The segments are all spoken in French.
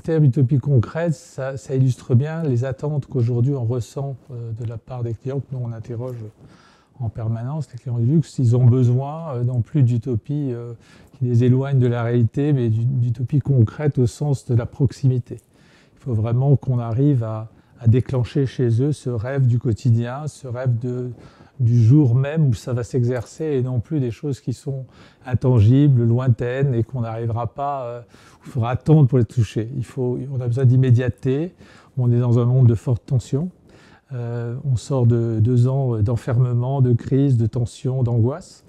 terme utopie concrète, ça illustre bien les attentes qu'aujourd'hui on ressent de la part des clients que nous on interroge en permanence. Les clients du luxe, ils ont besoin non plus d'utopie qui les éloigne de la réalité, mais d'utopie concrète au sens de la proximité. Il faut vraiment qu'on arrive à déclencher chez eux ce rêve du quotidien, ce rêve du jour même où ça va s'exercer et non plus des choses qui sont intangibles, lointaines et qu'on n'arrivera pas, il faudra attendre pour les toucher. On a besoin d'immédiateté, on est dans un monde de forte tension, on sort de 2 ans d'enfermement, de crise, de tension, d'angoisse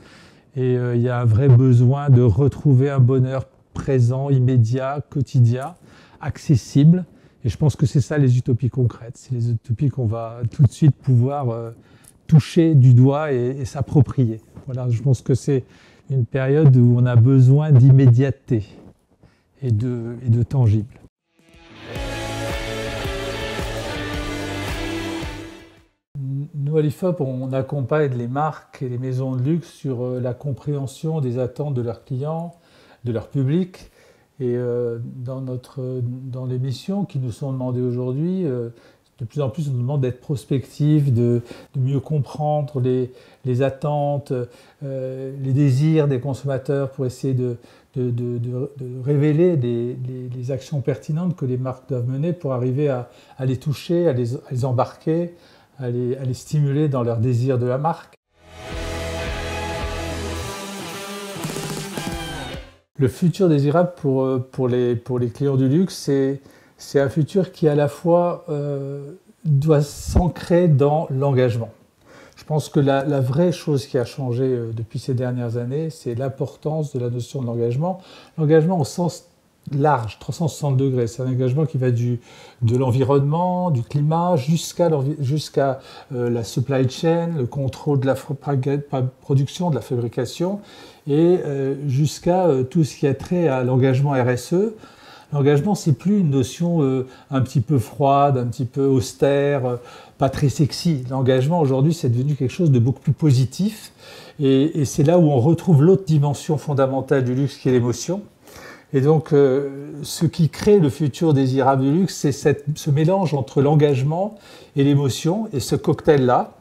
et il y a un vrai besoin de retrouver un bonheur présent, immédiat, quotidien, accessible. Et je pense que c'est ça les utopies concrètes, c'est les utopies qu'on va tout de suite pouvoir toucher du doigt et s'approprier. Voilà, je pense que c'est une période où on a besoin d'immédiateté et de tangible. Nous, à l'IFOP, on accompagne les marques et les maisons de luxe sur la compréhension des attentes de leurs clients, de leur public. Et dans les missions qui nous sont demandées aujourd'hui, de plus en plus on nous demande d'être prospectif, de mieux comprendre les attentes, les désirs des consommateurs pour essayer de révéler les actions pertinentes que les marques doivent mener pour arriver à les toucher, à les embarquer, à les stimuler dans leurs désirs de la marque. Le futur désirable pour les clients du luxe, c'est un futur qui à la fois doit s'ancrer dans l'engagement. Je pense que la vraie chose qui a changé depuis ces dernières années, c'est l'importance de la notion de l'engagement. L'engagement au sens large, 360 degrés, c'est un engagement qui va de l'environnement, du climat, jusqu'à la supply chain, le contrôle de la production, de la fabrication, et jusqu'à tout ce qui a trait à l'engagement RSE. L'engagement, c'est plus une notion un petit peu froide, un petit peu austère, pas très sexy. L'engagement, aujourd'hui, c'est devenu quelque chose de beaucoup plus positif. Et c'est là où on retrouve l'autre dimension fondamentale du luxe, qui est l'émotion. Et donc, ce qui crée le futur désirable du luxe, c'est ce mélange entre l'engagement et l'émotion. Et ce cocktail-là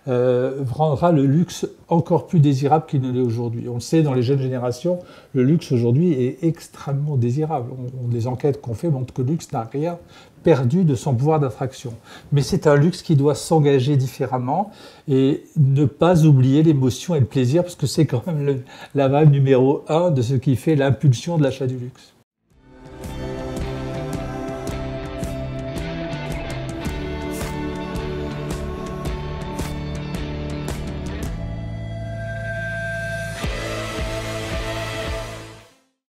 rendra le luxe encore plus désirable qu'il ne l'est aujourd'hui. On le sait, dans les jeunes générations, le luxe aujourd'hui est extrêmement désirable. Les enquêtes qu'on fait montrent que le luxe n'a rien perdu de son pouvoir d'attraction. Mais c'est un luxe qui doit s'engager différemment et ne pas oublier l'émotion et le plaisir, parce que c'est quand même la valeur numéro 1 de ce qui fait l'impulsion de l'achat du luxe.